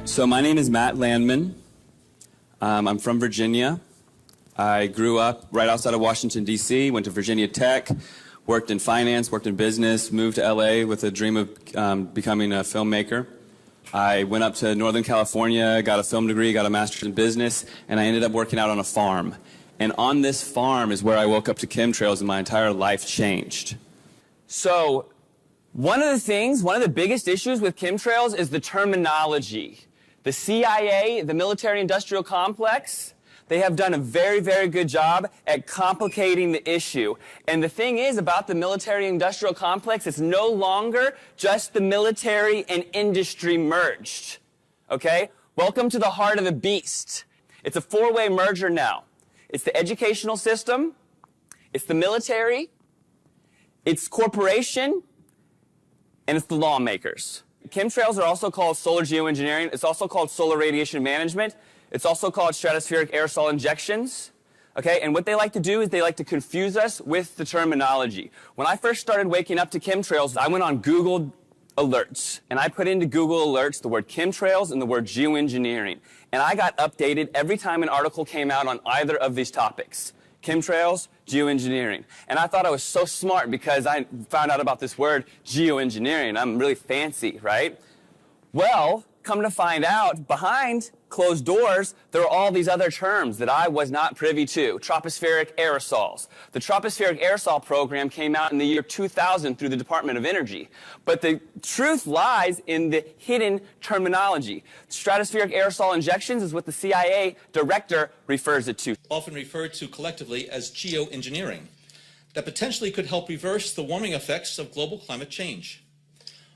So my name is Matt Landman. I'm from Virginia. I grew up right outside of Washington, D.C., went to Virginia Tech, worked in finance, worked in business, moved to L.A. with a dream of becoming a filmmaker. I went up to Northern California, got a film degree, got a master's in business, and I ended up working out on a farm. And on this farm is where I woke up to chemtrails and my entire life changed. So one of the biggest issues with chemtrails is the terminology. The CIA, the military-industrial complex, they have done a very, very good job at complicating the issue. And the thing is about the military-industrial complex, it's no longer just the military and industry merged. Okay? Welcome to the heart of the beast. It's a four-way merger now. It's the educational system, it's the military, it's corporation, and it's the lawmakers. Chemtrails are also called solar geoengineering. It's also called solar radiation management. It's also called stratospheric aerosol injections. Okay, and what they like to do is they like to confuse us with the terminology. When I first started waking up to chemtrails, I went on Google Alerts, and I put into Google Alerts the word chemtrails and the word geoengineering. And I got updated every time an article came out on either of these topics. Chemtrails, geoengineering. And I thought I was so smart because I found out about this word geoengineering. I'm really fancy, right? Well, come to find out, behind closed doors, there are all these other terms that I was not privy to. Tropospheric aerosols. The tropospheric aerosol program came out in the year 2000 through the Department of Energy. But the truth lies in the hidden terminology. Stratospheric aerosol injections is what the CIA director refers it to. Often referred to collectively as geoengineering, that potentially could help reverse the warming effects of global climate change.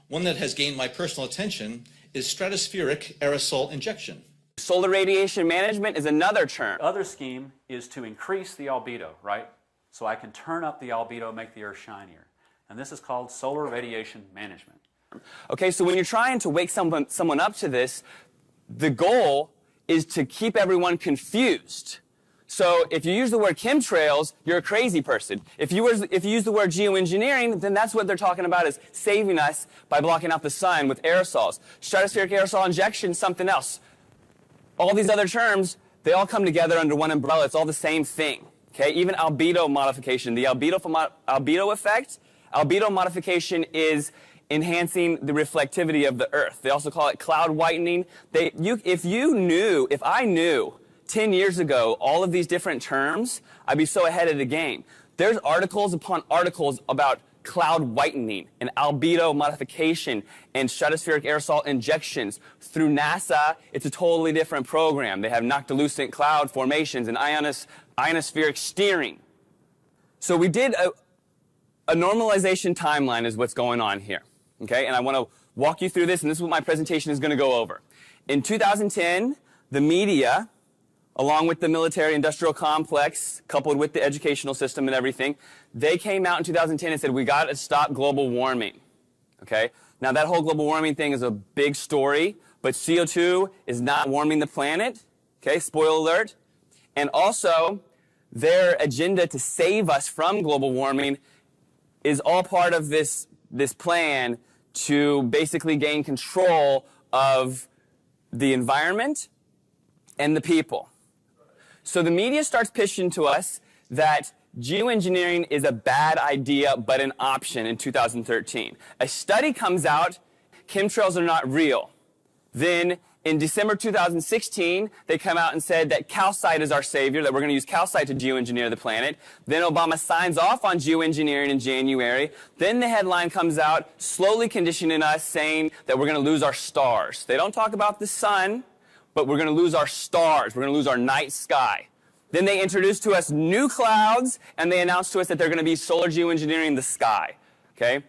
One that has gained my personal attention is stratospheric aerosol injection. Solar radiation management is another term. The other scheme is to increase the albedo, right? So I can turn up the albedo, make the Earth shinier. And this is called solar radiation management. Okay, so when you're trying to wake someone up to this, the goal is to keep everyone confused. So if you use the word chemtrails, you're a crazy person. If you use the word geoengineering, then that's what they're talking about, is saving us by blocking out the sun with aerosols. Stratospheric aerosol injection, something else. All these other terms, they all come together under one umbrella. It's all the same thing. Okay? Even albedo modification, the albedo effect, albedo modification is enhancing the reflectivity of the Earth. They also call it cloud whitening. If I knew 10 years ago all of these different terms, I'd be so ahead of the game. There's articles upon articles about cloud whitening and albedo modification and stratospheric aerosol injections. Through NASA, it's a totally different program. They have noctilucent cloud formations and ionospheric steering. So we did a normalization timeline is what's going on here. Okay, and I want to walk you through this, and this is what my presentation is going to go over. In 2010, the media, along with the military-industrial complex, coupled with the educational system and everything, they came out in 2010 and said, we got to stop global warming. Okay? Now, that whole global warming thing is a big story, but CO2 is not warming the planet. Okay? Spoiler alert. And also, their agenda to save us from global warming is all part of this plan to basically gain control of the environment and the people. So the media starts pitching to us that geoengineering is a bad idea but an option in 2013. A study comes out, chemtrails are not real. Then in December 2016, they come out and said that calcite is our savior, that we're going to use calcite to geoengineer the planet. Then Obama signs off on geoengineering in January. Then the headline comes out, slowly conditioning us, saying that we're going to lose our stars. They don't talk about the sun, but we're going to lose our stars. We're going to lose our night sky. Then they introduce to us new clouds, and they announce to us that they're going to be solar geoengineering the sky. Okay?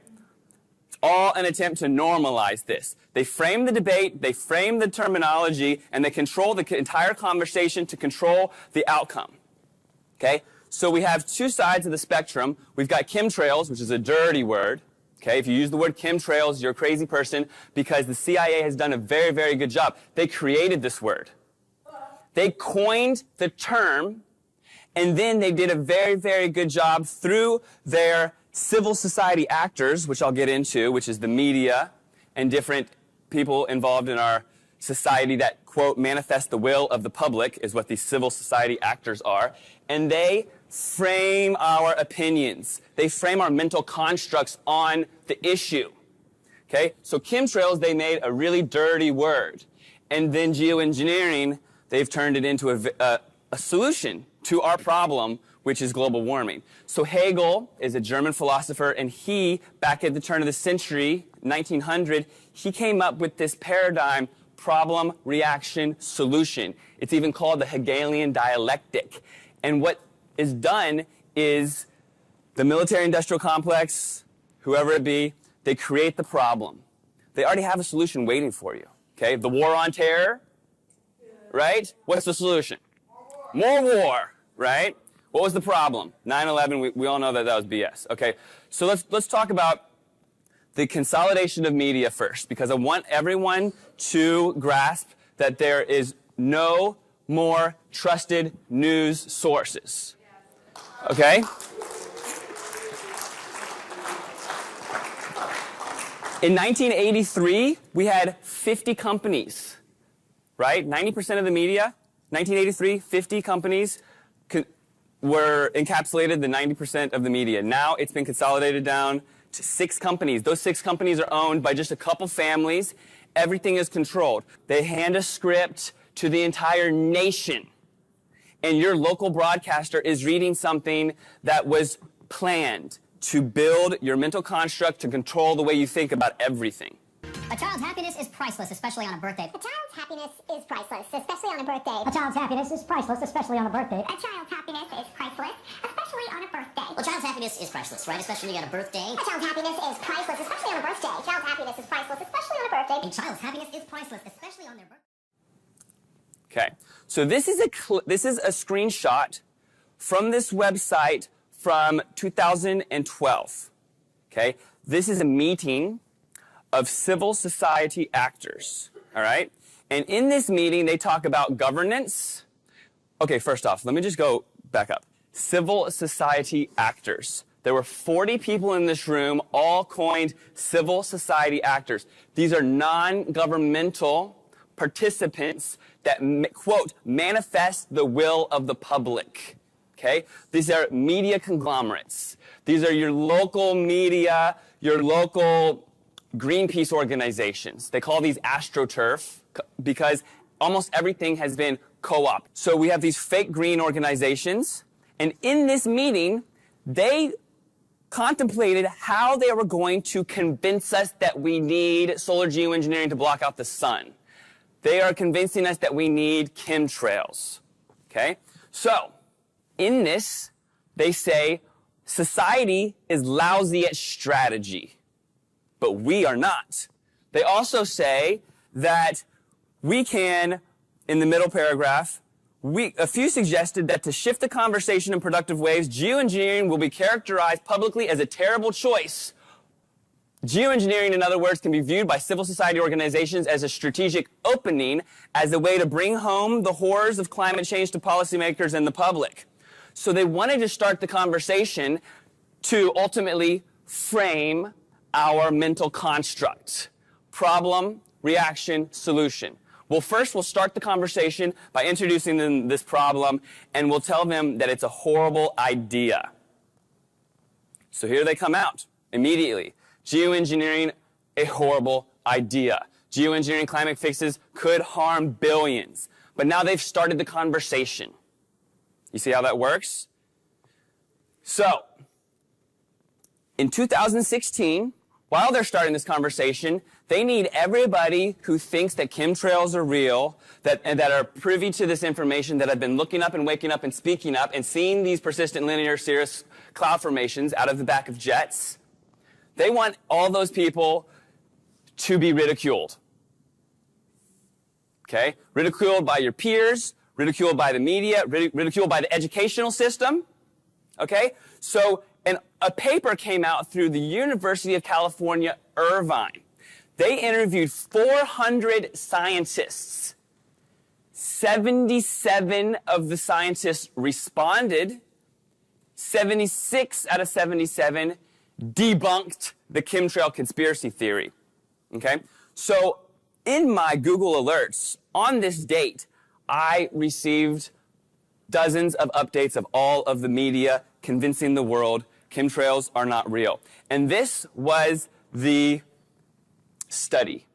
It's all an attempt to normalize this. They frame the debate, they frame the terminology, and they control the entire conversation to control the outcome. Okay? So we have two sides of the spectrum. We've got chemtrails, which is a dirty word. Okay, if you use the word chemtrails, you're a crazy person, because the CIA has done a very, very good job. They created this word. They coined the term, and then they did a very, very good job through their civil society actors, which I'll get into, which is the media and different people involved in our society that, quote, manifests the will of the public, is what these civil society actors are, and they frame our opinions. They frame our mental constructs on the issue. Okay? So chemtrails, they made a really dirty word. And then geoengineering, they've turned it into a solution to our problem, which is global warming. So Hegel is a German philosopher, and he, back at the turn of the century, 1900, he came up with this paradigm, problem, reaction, solution. It's even called the Hegelian dialectic. And what is done is the military-industrial complex, whoever it be, they create the problem. They already have a solution waiting for you. Okay? The war on terror, right? What's the solution? More war, right? What was the problem? 9/11, we all know that was BS. Okay, so let's talk about the consolidation of media first, because I want everyone to grasp that there is no more trusted news sources. Okay? In 1983, we had 50 companies, right? 90% of the media, 1983, 50 companies were encapsulated the 90% of the media. Now it's been consolidated down to 6 companies. Those 6 companies are owned by just a couple families. Everything is controlled. They hand a script to the entire nation. And your local broadcaster is reading something that was planned to build your mental construct to control the way you think about everything. A child's happiness is priceless, especially on a birthday. A child's happiness is priceless, especially on a birthday. A child's happiness is priceless, especially on a birthday. A child's happiness is priceless, especially on a birthday. Well, a child's happiness is priceless, right? Especially when you got a birthday. A child's happiness is priceless, especially on a birthday. A child's happiness is priceless, especially on a birthday. A child's happiness is priceless, especially on their birthday. Okay, so this is a screenshot from this website from 2012. Okay, this is a meeting of civil society actors, all right? And in this meeting, they talk about governance. Okay, first off, let me just go back up. Civil society actors. There were 40 people in this room, all coined civil society actors. These are non-governmental participants that, quote, manifest the will of the public, okay? These are media conglomerates. These are your local media, your local Greenpeace organizations. They call these AstroTurf because almost everything has been co-op. So we have these fake green organizations, and in this meeting, they contemplated how they were going to convince us that we need solar geoengineering to block out the sun. They are convincing us that we need chemtrails. Okay? So, in this, they say society is lousy at strategy, but we are not. They also say that we can, in the middle paragraph, a few suggested that to shift the conversation in productive ways, geoengineering will be characterized publicly as a terrible choice. Geoengineering, in other words, can be viewed by civil society organizations as a strategic opening, as a way to bring home the horrors of climate change to policymakers and the public. So they wanted to start the conversation to ultimately frame our mental construct. Problem, reaction, solution. Well, first we'll start the conversation by introducing them this problem, and we'll tell them that it's a horrible idea. So here they come out immediately. Geoengineering, a horrible idea. Geoengineering climate fixes could harm billions. But now they've started the conversation. You see how that works? So, in 2016, while they're starting this conversation, they need everybody who thinks that chemtrails are real, that are privy to this information, that have been looking up and waking up and speaking up and seeing these persistent linear cirrus cloud formations out of the back of jets. They want all those people to be ridiculed. Okay? Ridiculed by your peers, ridiculed by the media, ridiculed by the educational system. Okay? So, a paper came out through the University of California, Irvine. They interviewed 400 scientists. 77 of the scientists responded. 76 out of 77 debunked the chemtrail conspiracy theory. Okay? So, in my Google alerts, on this date, I received dozens of updates of all of the media convincing the world chemtrails are not real. And this was the study.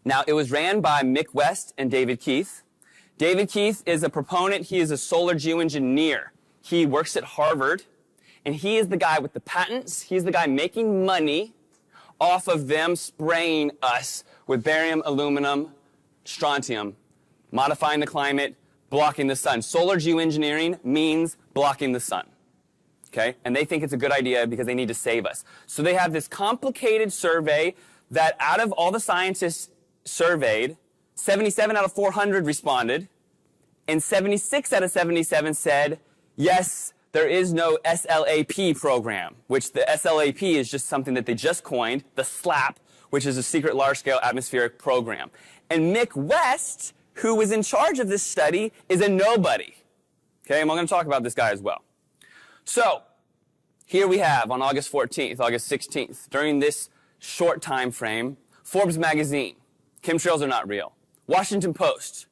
Now, it was ran by Mick West and David Keith. David Keith is a proponent. He is a solar geoengineer. He works at Harvard, and he is the guy with the patents. He's the guy making money off of them spraying us with barium, aluminum, strontium, modifying the climate, blocking the sun. Solar geoengineering means blocking the sun. Okay? And they think it's a good idea because they need to save us. So they have this complicated survey that out of all the scientists surveyed, 77 out of 400 responded, and 76 out of 77 said, yes, there is no SLAP program, which the SLAP is just something that they just coined, the SLAP, which is a secret large-scale atmospheric program. And Mick West, who was in charge of this study, is a nobody. Okay, and we're going to talk about this guy as well. So, here we have on August 14th, August 16th, during this short time frame, Forbes magazine, chemtrails are not real. Washington Post,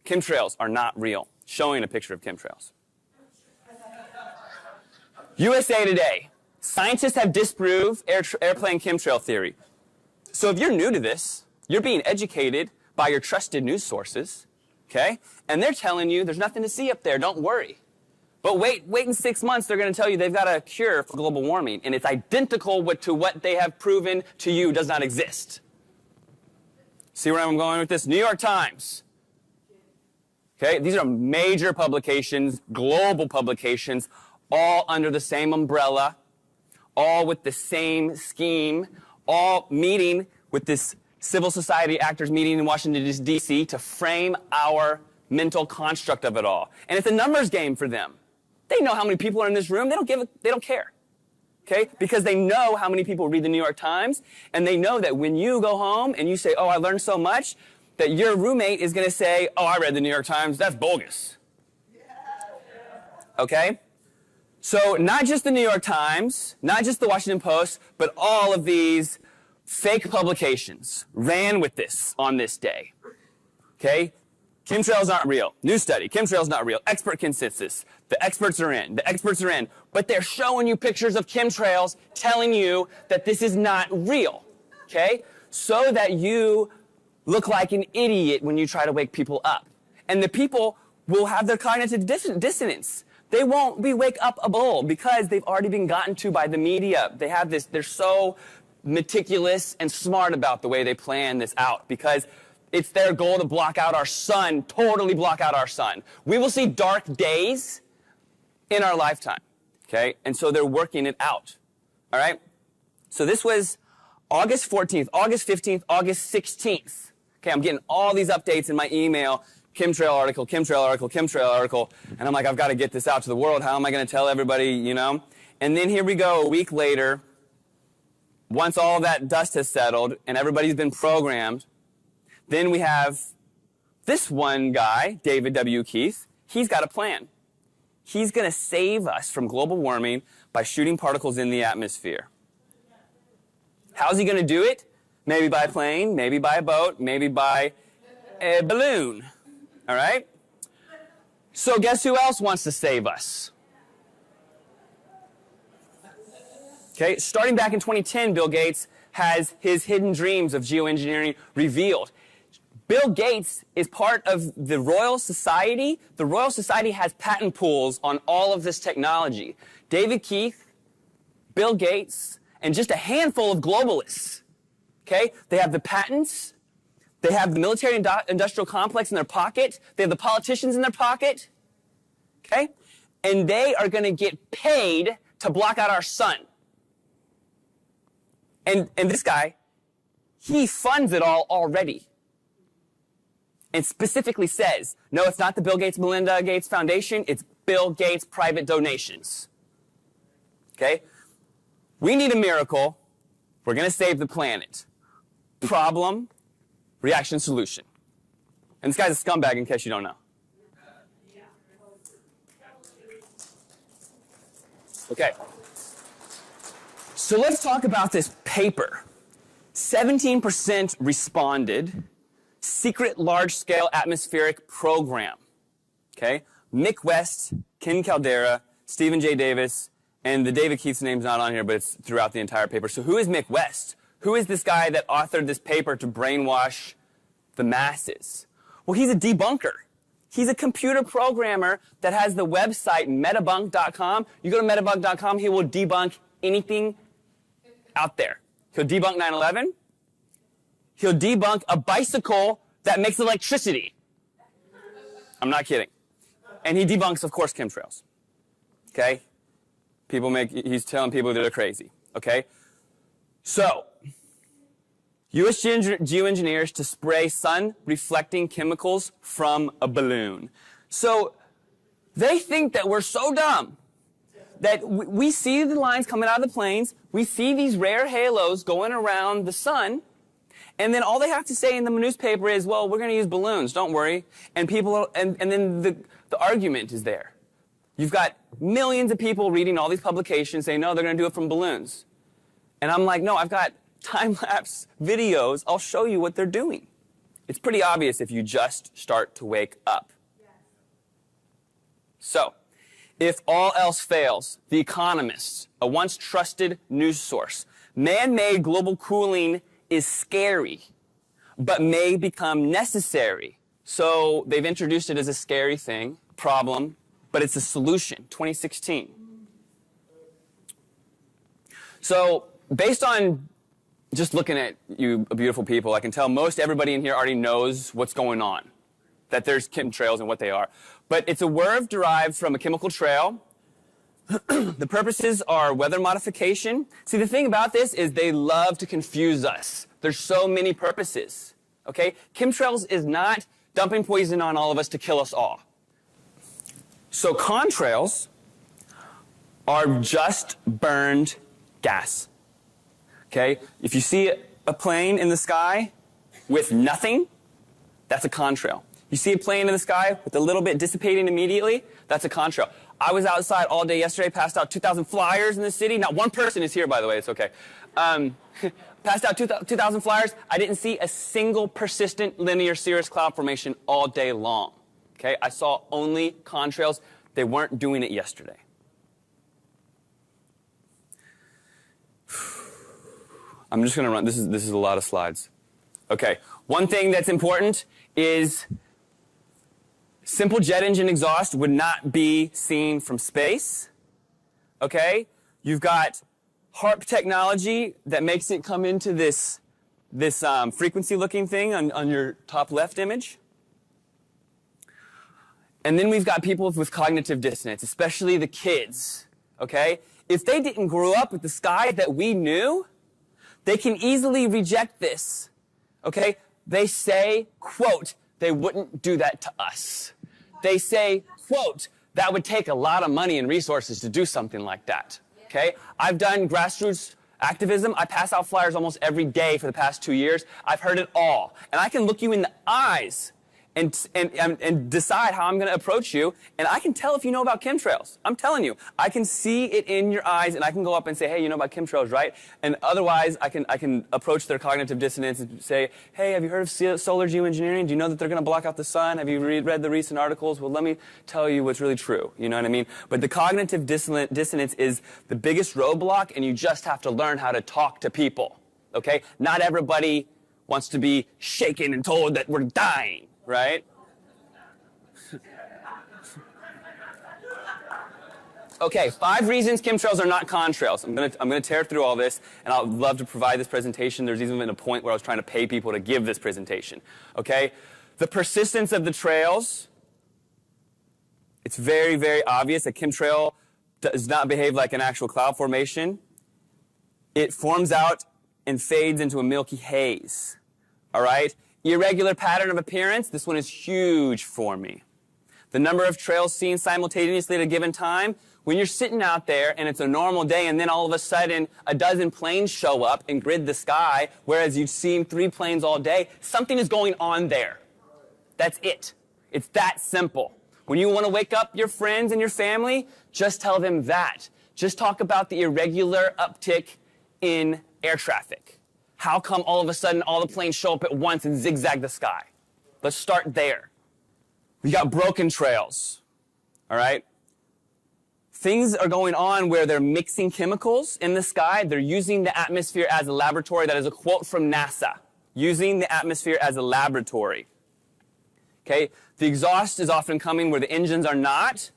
chemtrails are not real, showing a picture of chemtrails. USA Today, scientists have disproved airplane chemtrail theory. So if you're new to this, you're being educated by your trusted news sources, okay? And they're telling you there's nothing to see up there, don't worry. But wait in 6 months, they're going to tell you they've got a cure for global warming, and it's identical to what they have proven to you does not exist. See where I'm going with this? New York Times. Okay, these are major publications, global publications, all under the same umbrella, all with the same scheme, all meeting with this civil society actors meeting in Washington, D.C. to frame our mental construct of it all. And it's a numbers game for them. They know how many people are in this room. They don't care. Okay? Because they know how many people read the New York Times, and they know that when you go home and you say, oh, I learned so much, that your roommate is going to say, oh, I read the New York Times. That's bogus. Okay? So not just the New York Times, not just the Washington Post, but all of these fake publications ran with this on this day. Okay? Chemtrails aren't real. New study. Chemtrails not real. Expert consensus. The experts are in. The experts are in. But they're showing you pictures of chemtrails telling you that this is not real. Okay? So that you look like an idiot when you try to wake people up. And the people will have their cognitive dissonance. They won't be wake upable because they've already been gotten to by the media. They have this, they're so meticulous and smart about the way they plan this out because it's their goal to block out our sun, totally block out our sun. We will see dark days in our lifetime, okay? And so they're working it out, all right? So this was August 14th, August 15th, August 16th. Okay, I'm getting all these updates in my email, chemtrail article, chemtrail article, chemtrail article, and I'm like, I've got to get this out to the world. How am I going to tell everybody, you know? And then here we go, a week later, once all that dust has settled and everybody's been programmed, then we have this one guy, David W. Keith. He's got a plan. He's going to save us from global warming by shooting particles in the atmosphere. How's he going to do it? Maybe by plane, maybe by a boat, maybe by a balloon. All right? So guess who else wants to save us? Okay, starting back in 2010, Bill Gates has his hidden dreams of geoengineering revealed. Bill Gates is part of the Royal Society. The Royal Society has patent pools on all of this technology. David Keith, Bill Gates, and just a handful of globalists. Okay? They have the patents. They have the military industrial complex in their pocket. They have the politicians in their pocket. Okay? And they are going to get paid to block out our sun. And this guy, he funds it all already. And specifically says, no, it's not the Bill Gates, Melinda Gates Foundation, it's Bill Gates private donations. Okay? We need a miracle. We're going to save the planet. Problem, reaction, solution. And this guy's a scumbag in case you don't know. Okay. So let's talk about this paper. 17% responded secret large-scale atmospheric program. Okay? Mick West, Ken Caldera, Stephen J. Davis, and the David Keith's name's not on here, but it's throughout the entire paper. So who is Mick West? Who is this guy that authored this paper to brainwash the masses? Well, he's a debunker. He's a computer programmer that has the website metabunk.com. You go to metabunk.com, he will debunk anything out there. He'll debunk 9/11. He'll debunk a bicycle that makes electricity. I'm not kidding. And he debunks, of course, chemtrails. Okay? He's telling people that they're crazy. Okay? So, U.S. geoengineers to spray sun-reflecting chemicals from a balloon. So, they think that we're so dumb that we see the lines coming out of the planes, we see these rare halos going around the sun, and then all they have to say in the newspaper is, well, we're going to use balloons, don't worry. And then the argument is there. You've got millions of people reading all these publications saying, no, they're going to do it from balloons. And I'm like, no, I've got time-lapse videos. I'll show you what they're doing. It's pretty obvious if you just start to wake up. Yes. So, if all else fails, The Economist, a once trusted news source, man-made global cooling is scary, but may become necessary. So they've introduced it as a scary thing, problem, but it's a solution, 2016. So based on just looking at you beautiful people, I can tell most everybody in here already knows what's going on, that there's chemtrails and what they are. But it's a word derived from a chemical trail. The purposes are weather modification. See, the thing about this is they love to confuse us. There's so many purposes, okay? Chemtrails is not dumping poison on all of us to kill us all. So contrails are just burned gas, okay? If you see a plane in the sky with nothing, that's a contrail. You see a plane in the sky with a little bit dissipating immediately, that's a contrail. I was outside all day yesterday, passed out 2,000 flyers in the city. Not one person is here, by the way, it's okay. Passed out 2,000 flyers. I didn't see a single persistent linear cirrus cloud formation all day long. Okay, I saw only contrails. They weren't doing it yesterday. I'm just going to run. This is a lot of slides. Okay, one thing that's important is simple jet engine exhaust would not be seen from space. Okay, you've got HARP technology that makes it come into this frequency-looking thing on your top left image. And then we've got people with cognitive dissonance, especially the kids. Okay, if they didn't grow up with the sky that we knew, they can easily reject this. Okay, they say, quote, they wouldn't do that to us. They say, quote, that would take a lot of money and resources to do something like that. Okay? I've done grassroots activism. I pass out flyers almost every day for the past 2 years. I've heard it all. And I can look you in the eyes and decide how I'm going to approach you. And I can tell if you know about chemtrails. I'm telling you. I can see it in your eyes, and I can go up and say, hey, you know about chemtrails, right? And otherwise, I can approach their cognitive dissonance and say, hey, have you heard of solar geoengineering? Do you know that they're going to block out the sun? Have you read the recent articles? Well, let me tell you what's really true. You know what I mean? But the cognitive dissonance is the biggest roadblock, and you just have to learn how to talk to people. Okay? Not everybody wants to be shaken and told that we're dying. Right? Okay, 5 reasons chemtrails are not contrails. I'm gonna tear through all this, and I'd love to provide this presentation. There's even been a point where I was trying to pay people to give this presentation. Okay? The persistence of the trails. It's very, very obvious that chemtrail does not behave like an actual cloud formation. It forms out and fades into a milky haze. All right? Irregular pattern of appearance, this one is huge for me. The number of trails seen simultaneously at a given time. When you're sitting out there and it's a normal day and then all of a sudden a dozen planes show up and grid the sky, whereas you've seen 3 planes all day, something is going on there. That's it. It's that simple. When you want to wake up your friends and your family, just tell them that. Just talk about the irregular uptick in air traffic. How come all of a sudden all the planes show up at once and zigzag the sky? Let's start there. We got broken trails, all right? Things are going on where they're mixing chemicals in the sky. They're using the atmosphere as a laboratory. That is a quote from NASA. Using the atmosphere as a laboratory. Okay? The exhaust is often coming where the engines are not.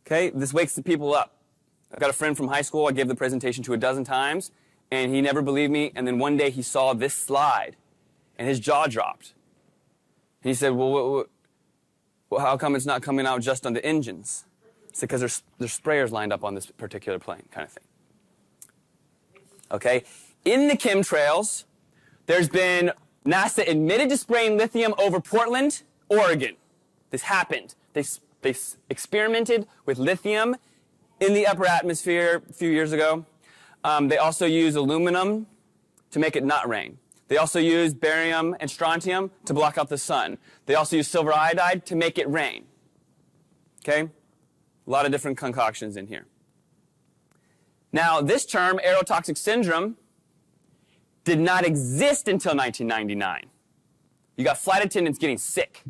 Okay? This wakes the people up. I've got a friend from high school I gave the presentation to 12 times, and he never believed me, and then one day he saw this slide, and his jaw dropped. And he said, well, how come it's not coming out just on the engines? I said, because there's sprayers lined up on this particular plane, kind of thing. Okay? In the chemtrails, there's been NASA admitted to spraying lithium over Portland, Oregon. This happened. They experimented with lithium in the upper atmosphere a few years ago. They also use aluminum to make it not rain. They also use barium and strontium to block out the sun. They also use silver iodide to make it rain. Okay? A lot of different concoctions in here. Now, this term, aerotoxic syndrome, did not exist until 1999. You got flight attendants getting sick.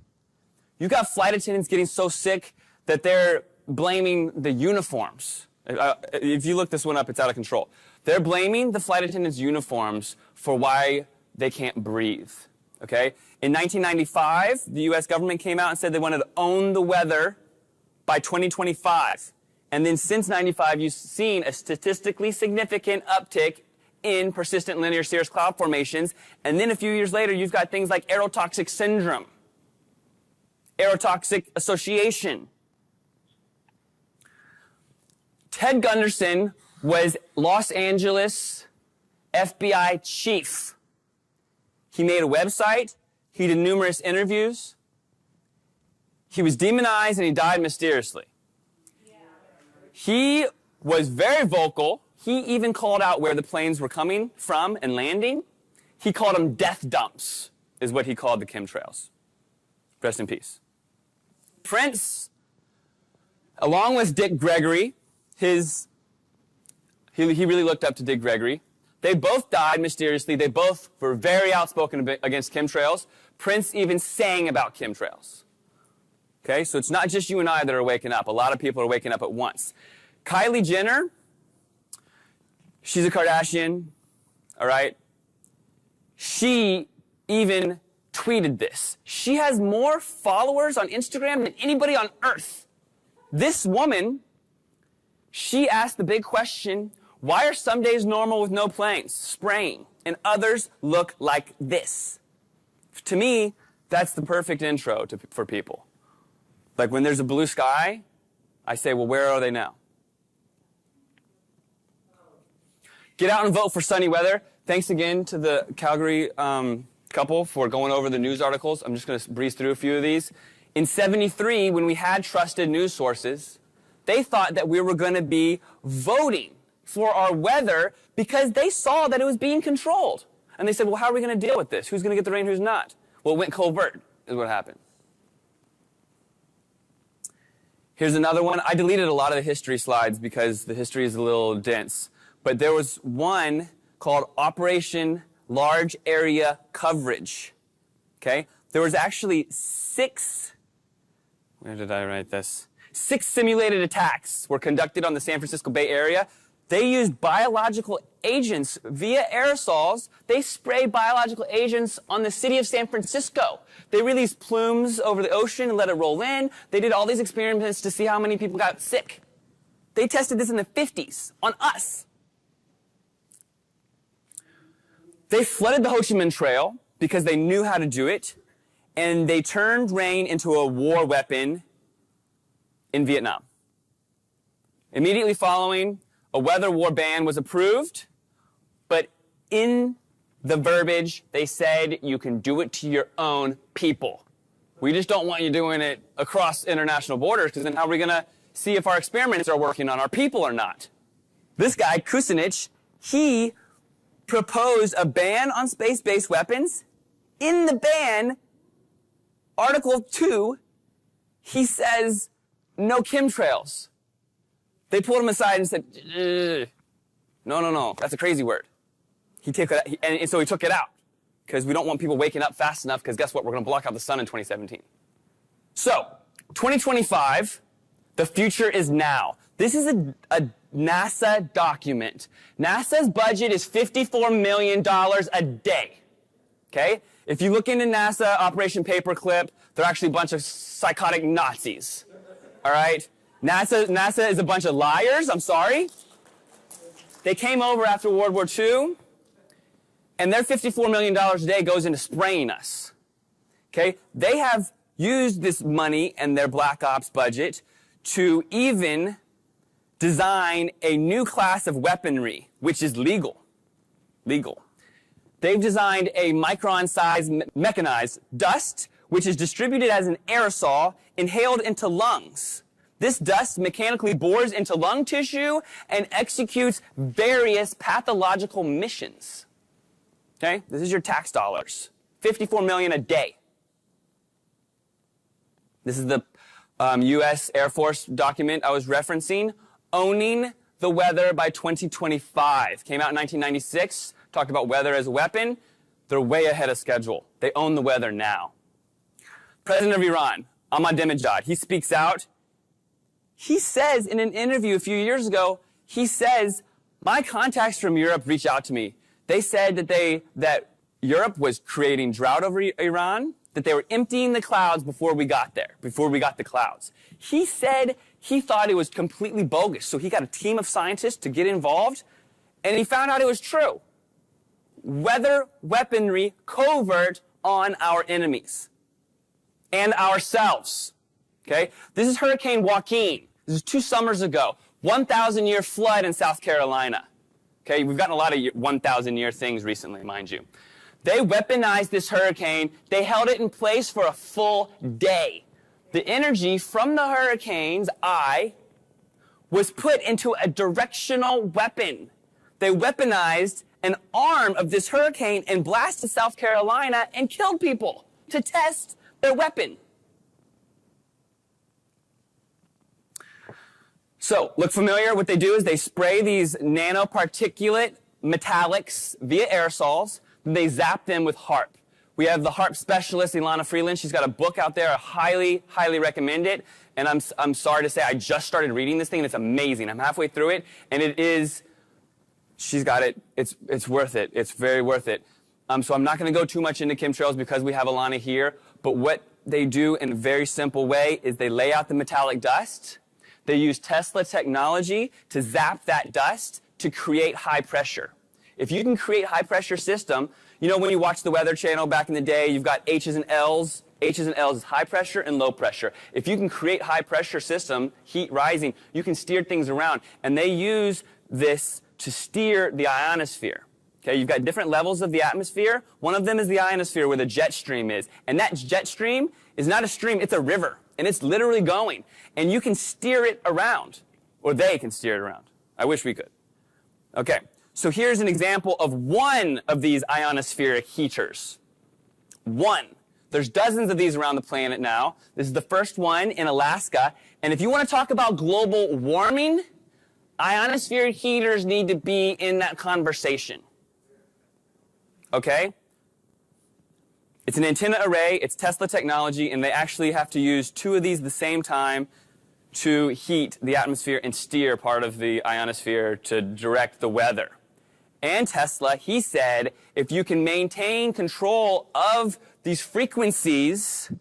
You got flight attendants getting so sick that they're blaming the uniforms. If you look this one up, it's out of control. They're blaming the flight attendants' uniforms for why they can't breathe. Okay? In 1995, the U.S. government came out and said they wanted to own the weather by 2025. And then since 95, you've seen a statistically significant uptick in persistent linear cirrus cloud formations. And then a few years later, you've got things like aerotoxic syndrome, aerotoxic association. Ted Gunderson was Los Angeles FBI chief. He made a website. He did numerous interviews. He was demonized and he died mysteriously. He was very vocal. He even called out where the planes were coming from and landing. He called them death dumps, is what he called the chemtrails. Rest in peace. Prince, along with Dick Gregory, he really looked up to Dick Gregory. They both died mysteriously. They both were very outspoken against chemtrails. Prince even sang about chemtrails. Okay, so it's not just you and I that are waking up. A lot of people are waking up at once. Kylie Jenner, she's a Kardashian, all right? She even tweeted this. She has more followers on Instagram than anybody on earth. This woman, she asked the big question, why are some days normal with no planes, spraying, and others look like this? To me, that's the perfect intro for people. Like when there's a blue sky, I say, well, where are they now? Get out and vote for sunny weather. Thanks again to the Calgary couple for going over the news articles. I'm just going to breeze through a few of these. In '73, when we had trusted news sources, they thought that we were going to be voting for our weather because they saw that it was being controlled. And they said, well, how are we going to deal with this? Who's going to get the rain, who's not? Well, it went covert, is what happened. Here's another one. I deleted a lot of the history slides because the history is a little dense. But there was one called Operation Large Area Coverage. Okay? There was actually 6 simulated attacks were conducted on the San Francisco Bay Area. They used biological agents via aerosols. They sprayed biological agents on the city of San Francisco. They released plumes over the ocean and let it roll in. They did all these experiments to see how many people got sick. They tested this in the 50s on us. They flooded the Ho Chi Minh Trail because they knew how to do it, and they turned rain into a war weapon in Vietnam. Immediately following, a weather war ban was approved, but in the verbiage, they said you can do it to your own people. We just don't want you doing it across international borders, because then how are we going to see if our experiments are working on our people or not? This guy, Kucinich, he proposed a ban on space-based weapons. In the ban, Article 2, he says, no chemtrails. They pulled him aside and said, no, that's a crazy word. And so he took it out. because we don't want people waking up fast enough, because guess what? We're going to block out the sun in 2017. So, 2025, the future is now. This is a NASA document. NASA's budget is $54 million a day. Okay? If you look into NASA, Operation Paperclip, they're actually a bunch of psychotic Nazis. All right? NASA is a bunch of liars. I'm sorry. They came over after World War II, and their $54 million a day goes into spraying us. Okay? They have used this money and their Black Ops budget to even design a new class of weaponry, which is legal. They've designed a micron-sized mechanized dust, which is distributed as an aerosol inhaled into lungs. This dust mechanically bores into lung tissue and executes various pathological missions. Okay? This is your tax dollars. $54 million a day. This is the U.S. Air Force document I was referencing. Owning the weather by 2025. Came out in 1996, talked about weather as a weapon. They're way ahead of schedule. They own the weather now. President of Iran, Ahmadinejad, he speaks out. He says in an interview a few years ago, he says, my contacts from Europe reached out to me. They said that Europe was creating drought over Iran, that they were emptying the clouds before we got there, before we got the clouds. He said he thought it was completely bogus, so he got a team of scientists to get involved, and he found out it was true. Weather weaponry covert on our enemies and ourselves. Okay? This is Hurricane Joaquin. This is 2 summers ago. 1,000-year flood in South Carolina. Okay? We've gotten a lot of 1,000-year things recently, mind you. They weaponized this hurricane. They held it in place for a full day. The energy from the hurricane's eye was put into a directional weapon. They weaponized an arm of this hurricane and blasted South Carolina and killed people to test their weapon. So, look familiar? What they do is they spray these nanoparticulate metallics via aerosols. They zap them with HARP. We have the HARP specialist, Ilana Freeland. She's got a book out there. I highly, highly recommend it. And I'm sorry to say, I just started reading this thing, and it's amazing. I'm halfway through it, and it is, she's got it. It's worth it. It's very worth it. So I'm not going to go too much into chemtrails because we have Ilana here. But what they do in a very simple way is they lay out the metallic dust. They use Tesla technology to zap that dust to create high pressure. If you can create high pressure system, you know when you watch the Weather Channel back in the day, you've got H's and L's. H's and L's is high pressure and low pressure. If you can create high pressure system, heat rising, you can steer things around. And they use this to steer the ionosphere. Okay, you've got different levels of the atmosphere. One of them is the ionosphere where the jet stream is. And that jet stream is not a stream, it's a river. And it's literally going. And you can steer it around. Or they can steer it around. I wish we could. Okay, so here's an example of one of these ionospheric heaters. One. There's dozens of these around the planet now. This is the first one in Alaska. And if you want to talk about global warming, ionospheric heaters need to be in that conversation. Okay? It's an antenna array, it's Tesla technology, and they actually have to use 2 of these at the same time to heat the atmosphere and steer part of the ionosphere to direct the weather. And Tesla, he said, if you can maintain control of these frequencies,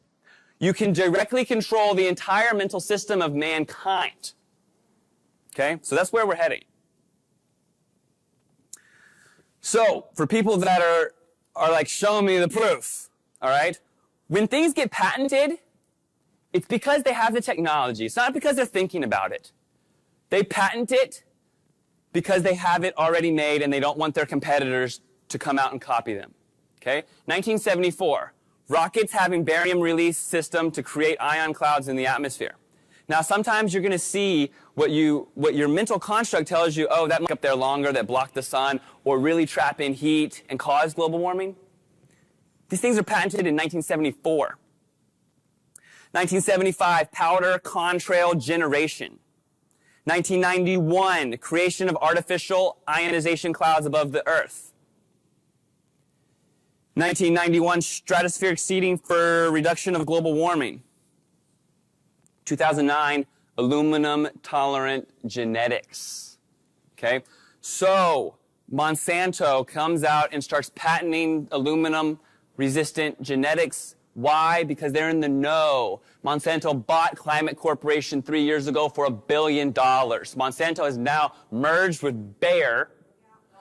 you can directly control the entire mental system of mankind. Okay? So that's where we're heading. So, for people that are like, show me the proof, all right? When things get patented, it's because they have the technology. It's not because they're thinking about it. They patent it because they have it already made and they don't want their competitors to come out and copy them. Okay? 1974, rockets having barium release system to create ion clouds in the atmosphere. Now, sometimes you're going to see what your mental construct tells you, oh, that might be up there longer, that block the sun, or really trap in heat and cause global warming. These things are patented in 1974. 1975, powder contrail generation. 1991, creation of artificial ionization clouds above the Earth. 1991, stratospheric seeding for reduction of global warming. 2009, aluminum-tolerant genetics. Okay? So, Monsanto comes out and starts patenting aluminum-resistant genetics. Why? Because they're in the know. Monsanto bought Climate Corporation 3 years ago for $1 billion. Monsanto has now merged with Bayer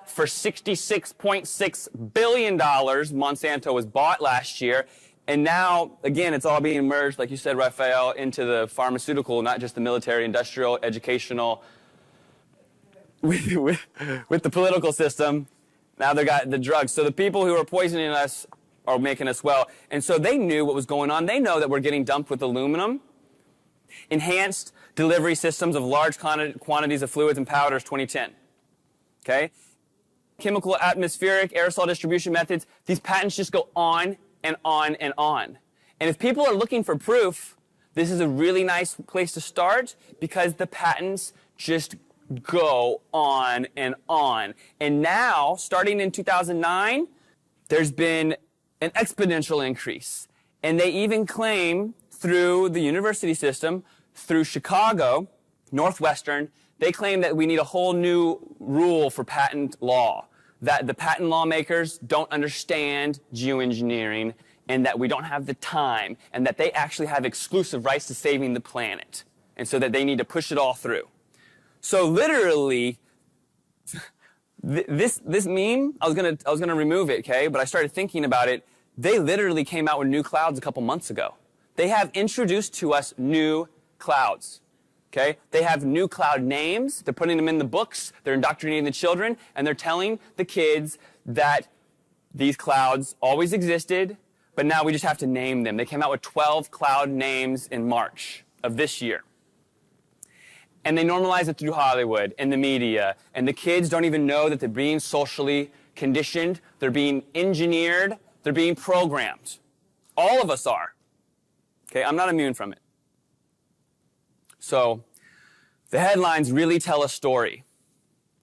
for $66.6 billion. Monsanto was bought last year. And now, again, it's all being merged, like you said, Raphael, into the pharmaceutical, not just the military, industrial, educational, with the political system. Now they got the drugs. So the people who are poisoning us are making us well. And so they knew what was going on. They know that we're getting dumped with aluminum. Enhanced delivery systems of large quantities of fluids and powders, 2010. Okay? Chemical atmospheric aerosol distribution methods. These patents just go on and on and on. And if people are looking for proof, this is a really nice place to start because the patents just go on and on. And now, starting in 2009, there's been an exponential increase. And they even claim through the university system, through Chicago, Northwestern, they claim that we need a whole new rule for patent law, that the patent lawmakers don't understand geoengineering and that we don't have the time and that they actually have exclusive rights to saving the planet and so that they need to push it all through. So literally, this meme, I was gonna remove it, okay? But I started thinking about it. They literally came out with new clouds a couple months ago. They have introduced to us new clouds, okay? They have new cloud names. They're putting them in the books. They're indoctrinating the children, and they're telling the kids that these clouds always existed, but now we just have to name them. They came out with 12 cloud names in March of this year. And they normalize it through Hollywood and the media. And the kids don't even know that they're being socially conditioned. They're being engineered. They're being programmed. All of us are. Okay, I'm not immune from it. So the headlines really tell a story.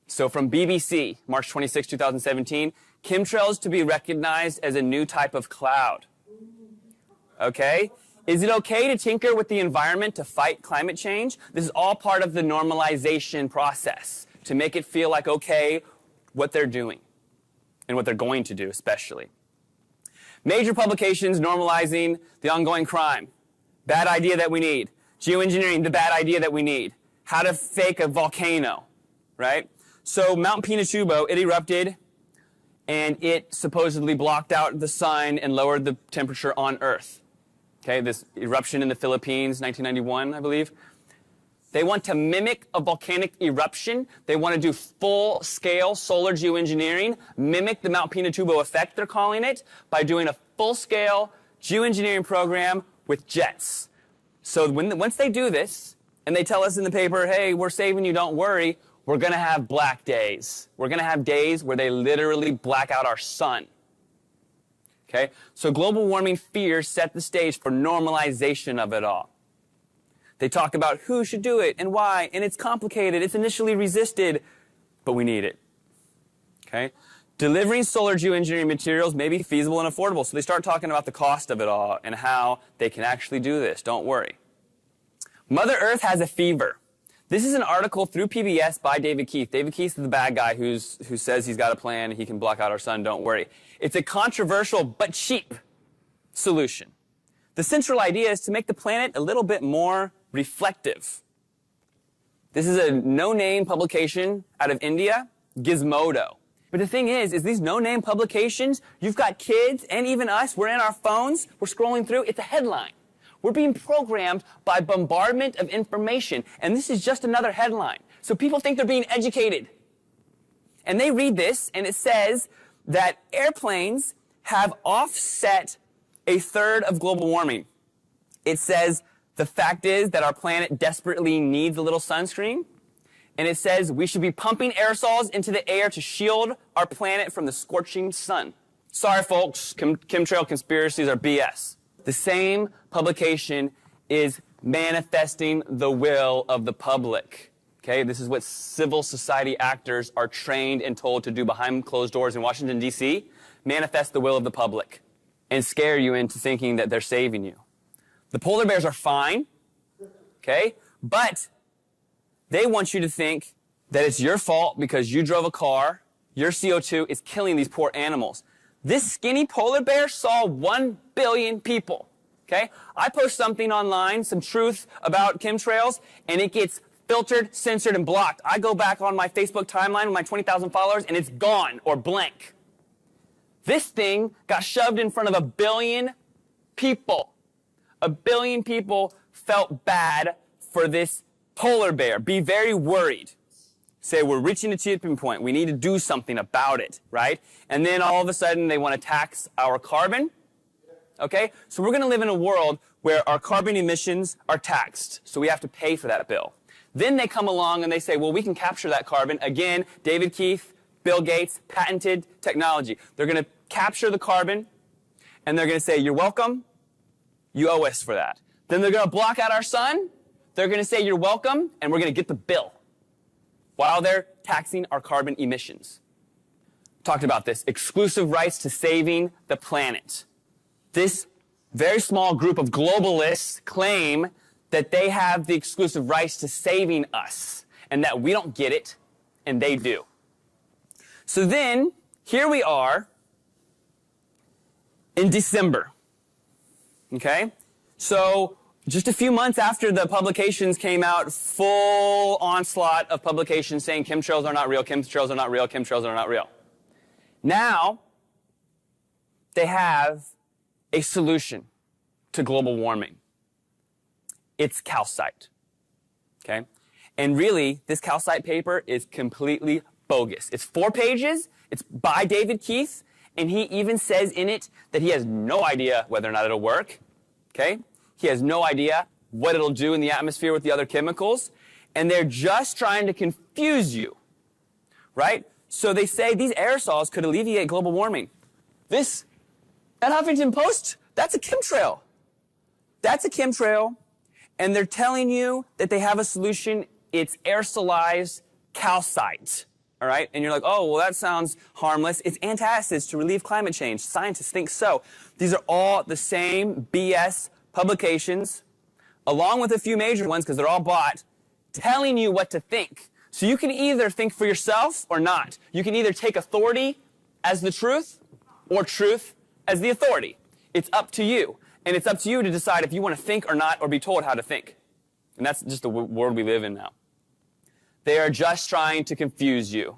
So from BBC, March 26, 2017, chemtrails to be recognized as a new type of cloud. Okay? Is it okay to tinker with the environment to fight climate change? This is all part of the normalization process to make it feel like okay what they're doing and what they're going to do especially. Major publications normalizing the ongoing crime. Bad idea that we need. Geoengineering, the bad idea that we need. How to fake a volcano, right? So Mount Pinatubo, it erupted and it supposedly blocked out the sun and lowered the temperature on Earth. Okay, this eruption in the Philippines, 1991, I believe. They want to mimic a volcanic eruption. They want to do full-scale solar geoengineering, mimic the Mount Pinatubo effect, they're calling it, by doing a full-scale geoengineering program with jets. So once they do this, and they tell us in the paper, hey, we're saving you, don't worry, we're going to have black days. We're going to have days where they literally black out our sun. Okay? So global warming fears set the stage for normalization of it all. They talk about who should do it and why, and it's complicated, it's initially resisted, but we need it. Okay? Delivering solar geoengineering materials may be feasible and affordable, so they start talking about the cost of it all and how they can actually do this, don't worry. Mother Earth has a fever. This is an article through PBS by David Keith. David Keith is the bad guy who says he's got a plan and he can block out our sun, don't worry. It's a controversial but cheap solution. The central idea is to make the planet a little bit more reflective. This is a no-name publication out of India, Gizmodo. But the thing is these no-name publications, you've got kids and even us, we're in our phones, we're scrolling through, it's a headline. We're being programmed by bombardment of information, and this is just another headline. So people think they're being educated. And they read this, and it says that airplanes have offset a third of global warming. It says the fact is that our planet desperately needs a little sunscreen, and it says we should be pumping aerosols into the air to shield our planet from the scorching sun. Sorry, folks, chemtrail conspiracies are BS. The same publication is manifesting the will of the public. Okay, this is what civil society actors are trained and told to do behind closed doors in Washington, D.C. manifest the will of the public and scare you into thinking that they're saving you. The polar bears are fine, okay? But they want you to think that it's your fault because you drove a car, your CO2 is killing these poor animals. This skinny polar bear saw 1 billion people, okay? I post something online, some truth about chemtrails, and it gets filtered, censored, and blocked. I go back on my Facebook timeline with my 20,000 followers, and it's gone or blank. This thing got shoved in front of 1 billion people. 1 billion people felt bad for this polar bear. Be very worried. Say, we're reaching a tipping point. We need to do something about it, right? And then all of a sudden, they want to tax our carbon. Okay? So we're going to live in a world where our carbon emissions are taxed. So we have to pay for that bill. Then they come along and they say, well, we can capture that carbon. Again, David Keith, Bill Gates, patented technology. They're going to capture the carbon, and they're going to say, you're welcome. You owe us for that. Then they're going to block out our sun. They're going to say, you're welcome, and we're going to get the bill while they're taxing our carbon emissions. Talked about this. Exclusive rights to saving the planet. This very small group of globalists claim that they have the exclusive rights to saving us, and that we don't get it, and they do. So then, here we are in December. Okay? So, just a few months after the publications came out, full onslaught of publications saying chemtrails are not real, chemtrails are not real, chemtrails are not real. Now, they have a solution to global warming. It's calcite. Okay? And really, this calcite paper is completely bogus. It's 4 pages. It's by David Keith. And he even says in it that he has no idea whether or not it'll work. Okay? He has no idea what it'll do in the atmosphere with the other chemicals. And they're just trying to confuse you. Right? So they say these aerosols could alleviate global warming. That Huffington Post, that's a chemtrail. That's a chemtrail. And they're telling you that they have a solution. It's aerosolized calcite. All right? And you're like, oh, well, that sounds harmless. It's antacids to relieve climate change. Scientists think so. These are all the same BS publications, along with a few major ones, because they're all bought, telling you what to think. So you can either think for yourself or not. You can either take authority as the truth or truth as the authority. It's up to you. And it's up to you to decide if you want to think or not, or be told how to think. And that's just the world we live in now. They are just trying to confuse you.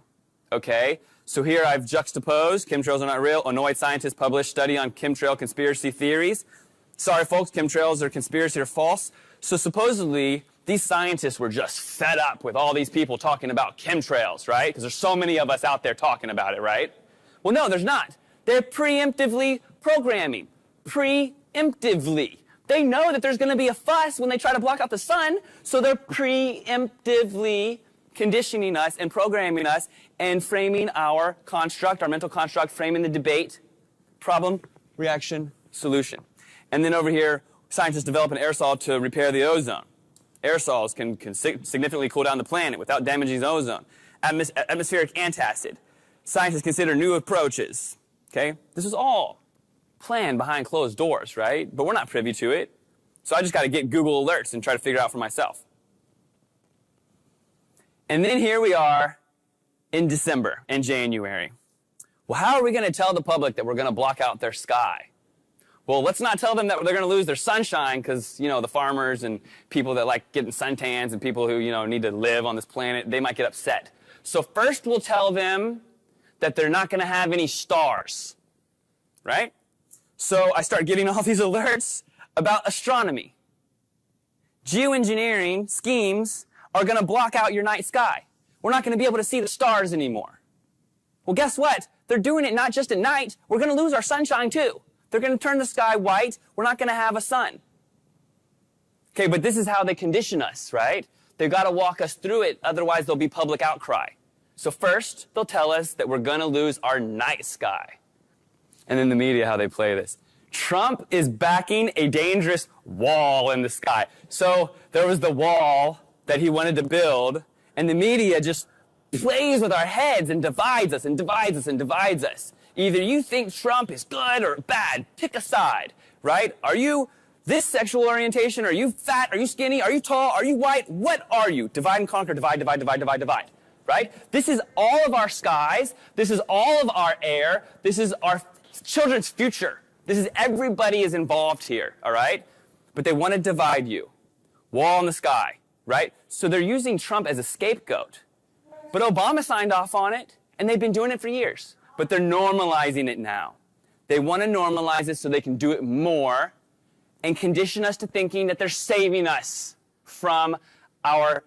Okay? So here I've juxtaposed, chemtrails are not real, Illinois scientists published study on chemtrail conspiracy theories. Sorry folks, chemtrails are conspiracy or false. So supposedly, these scientists were just fed up with all these people talking about chemtrails, right? Because there's so many of us out there talking about it, right? Well, no, there's not. They're preemptively programming. Preemptively. They know that there's going to be a fuss when they try to block out the sun, so they're preemptively conditioning us and programming us and framing our construct, our mental construct, framing the debate, problem, reaction, solution. And then over here, scientists develop an aerosol to repair the ozone. Aerosols can significantly cool down the planet without damaging the ozone. Atmospheric antacid. Scientists consider new approaches. Okay? This is all planned behind closed doors, right? But we're not privy to it. So I just got to get Google alerts and try to figure it out for myself. And then here we are in December and January. Well, how are we going to tell the public that we're going to block out their sky? Well, let's not tell them that they're going to lose their sunshine because, the farmers and people that like getting suntans and people who, need to live on this planet, they might get upset. So first we'll tell them that they're not going to have any stars, right? So I start getting all these alerts about astronomy. Geoengineering schemes are going to block out your night sky. We're not going to be able to see the stars anymore. Well, guess what? They're doing it not just at night. We're going to lose our sunshine too. They're going to turn the sky white. We're not going to have a sun. Okay, but this is how they condition us, right? They've got to walk us through it. Otherwise, there'll be public outcry. So first, they'll tell us that we're going to lose our night sky. And then the media, how they play this. Trump is backing a dangerous wall in the sky. So there was the wall that he wanted to build, and the media just plays with our heads and divides us and divides us and divides us. Either you think Trump is good or bad. Pick a side, right? Are you this sexual orientation? Are you fat? Are you skinny? Are you tall? Are you white? What are you? Divide and conquer, divide, divide, divide, divide, divide, right? This is all of our skies. This is all of our air. This is our children's future. This is everybody is involved here, all right? But they want to divide you. Wall in the sky, right? So they're using Trump as a scapegoat. But Obama signed off on it, and they've been doing it for years. But they're normalizing it now. They want to normalize it so they can do it more and condition us to thinking that they're saving us from our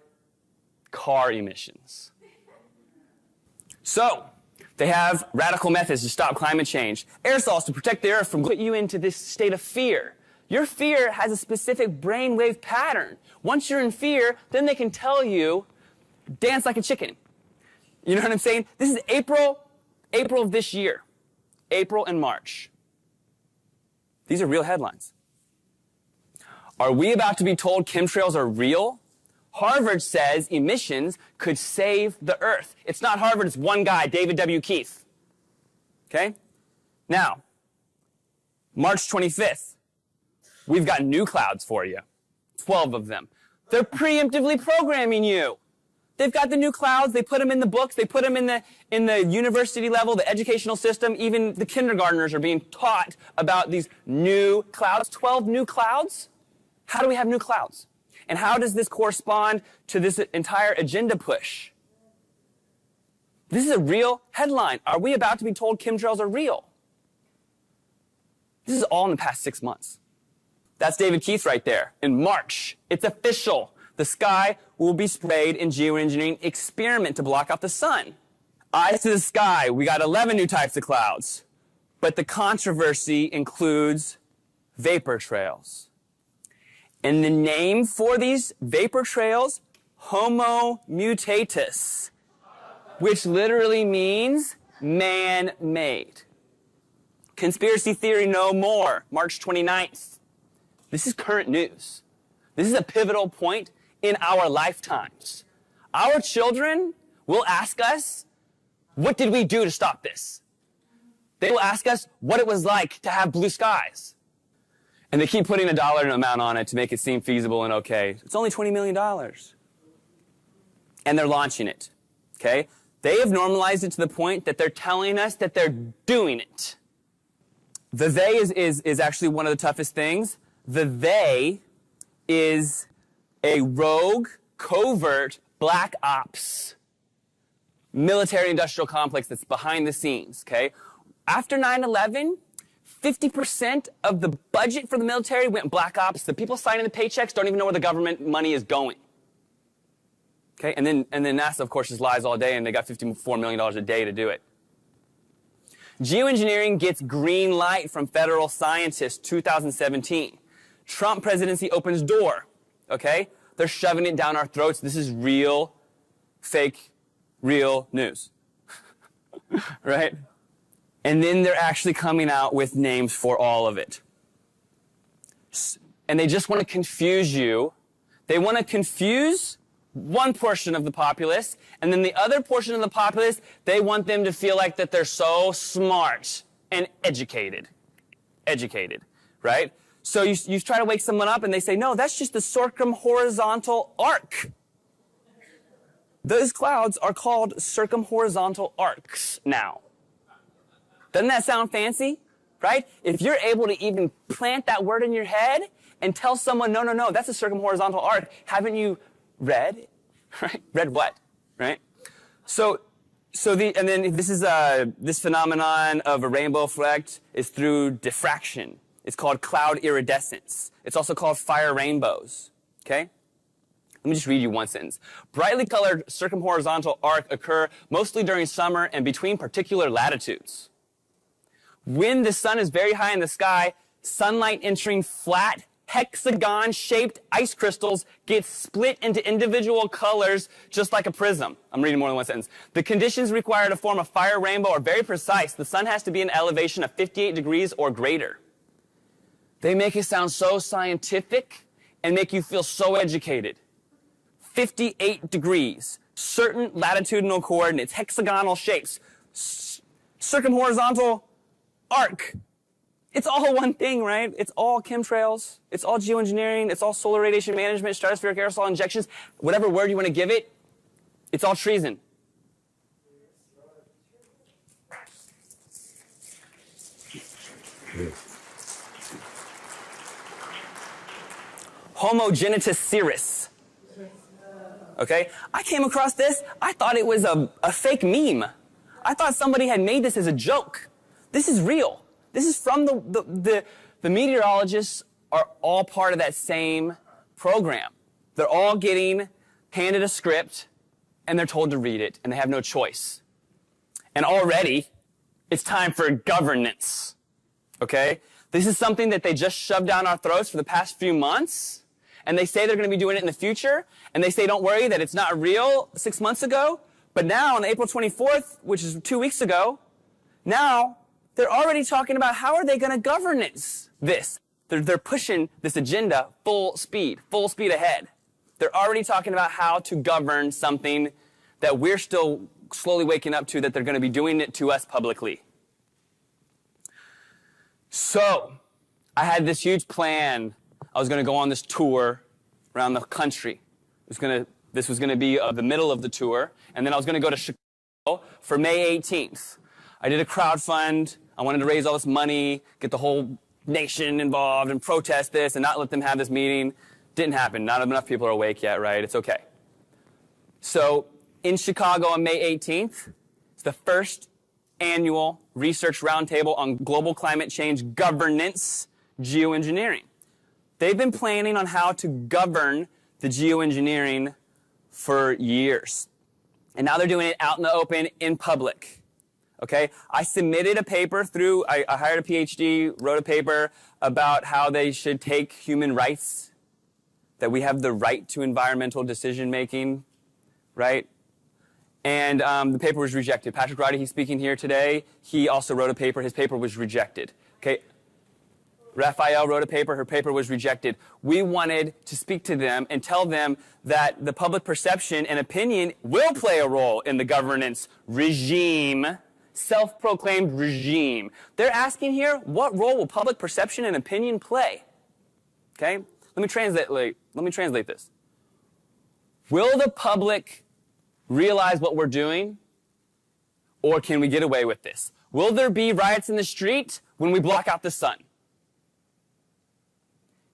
car emissions. So, they have radical methods to stop climate change. Aerosols to protect the earth from put you into this state of fear. Your fear has a specific brainwave pattern. Once you're in fear, then they can tell you, dance like a chicken. You know what I'm saying? This is April of this year. April and March. These are real headlines. Are we about to be told chemtrails are real? Harvard says emissions could save the earth. It's not Harvard, it's one guy, David W. Keith. Okay? Now, March 25th, we've got new clouds for you. 12 of them. They're preemptively programming you. They've got the new clouds, they put them in the books, they put them in the university level, the educational system, even the kindergartners are being taught about these new clouds. 12 new clouds? How do we have new clouds? And how does this correspond to this entire agenda push? This is a real headline. Are we about to be told chemtrails are real? This is all in the past 6 months. That's David Keith right there. In March, it's official. The sky will be sprayed in geoengineering experiment to block out the sun. Eyes to the sky, we got 11 new types of clouds. But the controversy includes vapor trails. And the name for these vapor trails, Homo mutatus, which literally means man-made. Conspiracy theory no more, March 29th. This is current news. This is a pivotal point in our lifetimes. Our children will ask us, what did we do to stop this? They will ask us what it was like to have blue skies. And they keep putting a dollar amount on it to make it seem feasible and okay. It's only $20 million. And they're launching it, okay? They have normalized it to the point that they're telling us that they're doing it. The they is actually one of the toughest things. The they is a rogue, covert, black ops military-industrial complex that's behind the scenes, okay? After 9/11, 50% of the budget for the military went black ops. The people signing the paychecks don't even know where the government money is going. Okay, and then NASA, of course, just lies all day, and they got $54 million a day to do it. Geoengineering gets green light from federal scientists, 2017. Trump presidency opens door, okay? They're shoving it down our throats. This is real, fake, real news, right? And then they're actually coming out with names for all of it. And they just want to confuse you. They want to confuse one portion of the populace, and then the other portion of the populace, they want them to feel like that they're so smart and educated. Educated, right? So you try to wake someone up and they say, no, that's just the circumhorizontal arc. Those clouds are called circumhorizontal arcs now. Doesn't that sound fancy? Right? If you're able to even plant that word in your head and tell someone, no, that's a circumhorizontal arc, haven't you read? Right? Read what? Right? And then this is this phenomenon of a rainbow effect is through diffraction. It's called cloud iridescence. It's also called fire rainbows. Okay? Let me just read you one sentence. Brightly colored circumhorizontal arc occur mostly during summer and between particular latitudes. When the sun is very high in the sky, sunlight entering flat, hexagon-shaped ice crystals get split into individual colors just like a prism. I'm reading more than one sentence. The conditions required to form a fire rainbow are very precise. The sun has to be an elevation of 58 degrees or greater. They make it sound so scientific and make you feel so educated. 58 degrees, certain latitudinal coordinates, hexagonal shapes. circumhorizontal arc. It's all one thing, right? It's all chemtrails. It's all geoengineering. It's all solar radiation management, stratospheric aerosol injections, whatever word you want to give it. It's all treason. Homogenitus cirrus. Okay? I came across this. I thought it was a fake meme. I thought somebody had made this as a joke. This is real. This is from the meteorologists are all part of that same program. They're all getting handed a script and they're told to read it and they have no choice. And already it's time for governance. Okay? This is something that they just shoved down our throats for the past few months. And they say they're going to be doing it in the future. And they say, don't worry, that it's not real 6 months ago. But now on April 24th, which is 2 weeks ago, now they're already talking about how are they going to governance this. They're pushing this agenda full speed ahead. They're already talking about how to govern something that we're still slowly waking up to, that they're going to be doing it to us publicly. So, I had this huge plan. I was going to go on this tour around the country. This was going to be the middle of the tour, and then I was going to go to Chicago for May 18th. I did a crowdfund. I wanted to raise all this money, get the whole nation involved, and protest this, and not let them have this meeting. Didn't happen. Not enough people are awake yet, right? It's okay. So, in Chicago on May 18th, it's the first annual research roundtable on global climate change governance geoengineering. They've been planning on how to govern the geoengineering for years. And now they're doing it out in the open, in public. Okay? I submitted a paper I hired a PhD, wrote a paper about how they should take human rights, that we have the right to environmental decision-making, right? And the paper was rejected. Patrick Roddy, he's speaking here today. He also wrote a paper. His paper was rejected. Okay? Raphael wrote a paper. Her paper was rejected. We wanted to speak to them and tell them that the public perception and opinion will play a role in the governance regime, self-proclaimed regime. They're asking here, what role will public perception and opinion play? Okay? Let me translate this. Will the public realize what we're doing, or can we get away with this? Will there be riots in the street when we block out the sun?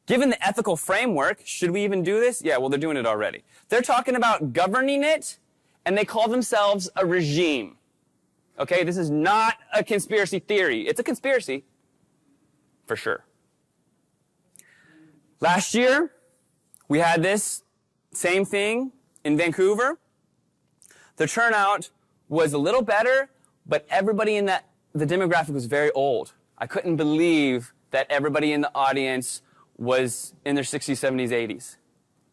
Given the ethical framework, should we even do this? Yeah, well, they're doing it already. They're talking about governing it, and they call themselves a regime. Okay, this is not a conspiracy theory. It's a conspiracy, for sure. Last year, we had this same thing in Vancouver. The turnout was a little better, but everybody in the demographic was very old. I couldn't believe that everybody in the audience was in their 60s, 70s, 80s.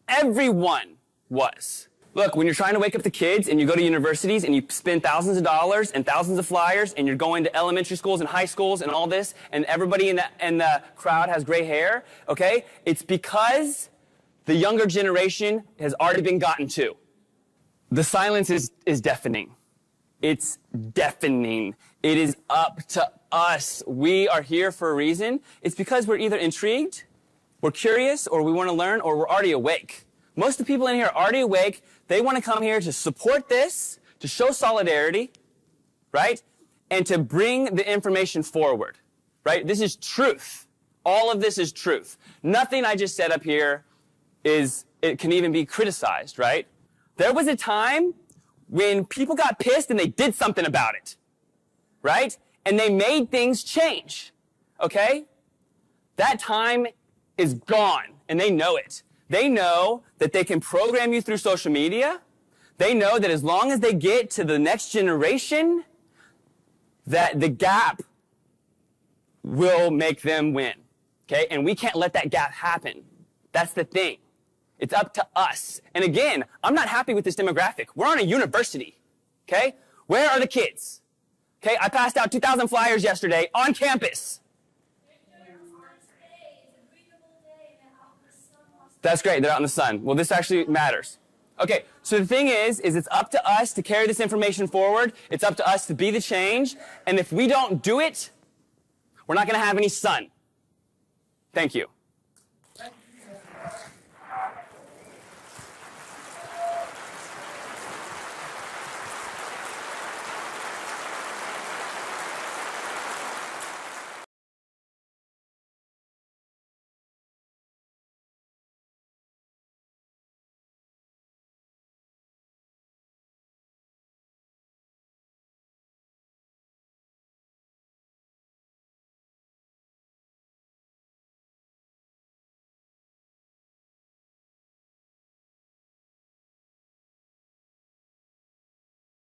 Everyone was. Look, when you're trying to wake up the kids and you go to universities and you spend thousands of dollars and thousands of flyers and you're going to elementary schools and high schools and all this, and everybody in the crowd has gray hair, okay? It's because the younger generation has already been gotten to. The silence is deafening. It's deafening. It is up to us. We are here for a reason. It's because we're either intrigued, we're curious, or we want to learn, or we're already awake. Most of the people in here are already awake. They want to come here to support this, to show solidarity, right? And to bring the information forward, right? This is truth. All of this is truth. Nothing I just said up here it can even be criticized, right? There was a time when people got pissed and they did something about it, right? And they made things change, okay? That time is gone, and they know it. They know that they can program you through social media. They know that as long as they get to the next generation, that the gap will make them win, okay? And we can't let that gap happen. That's the thing. It's up to us. And again, I'm not happy with this demographic. We're on a university, okay? Where are the kids? Okay, I passed out 2,000 flyers yesterday on campus. That's great, they're out in the sun. Well, this actually matters. Okay, so the thing is it's up to us to carry this information forward. It's up to us to be the change. And if we don't do it, we're not going to have any sun. Thank you.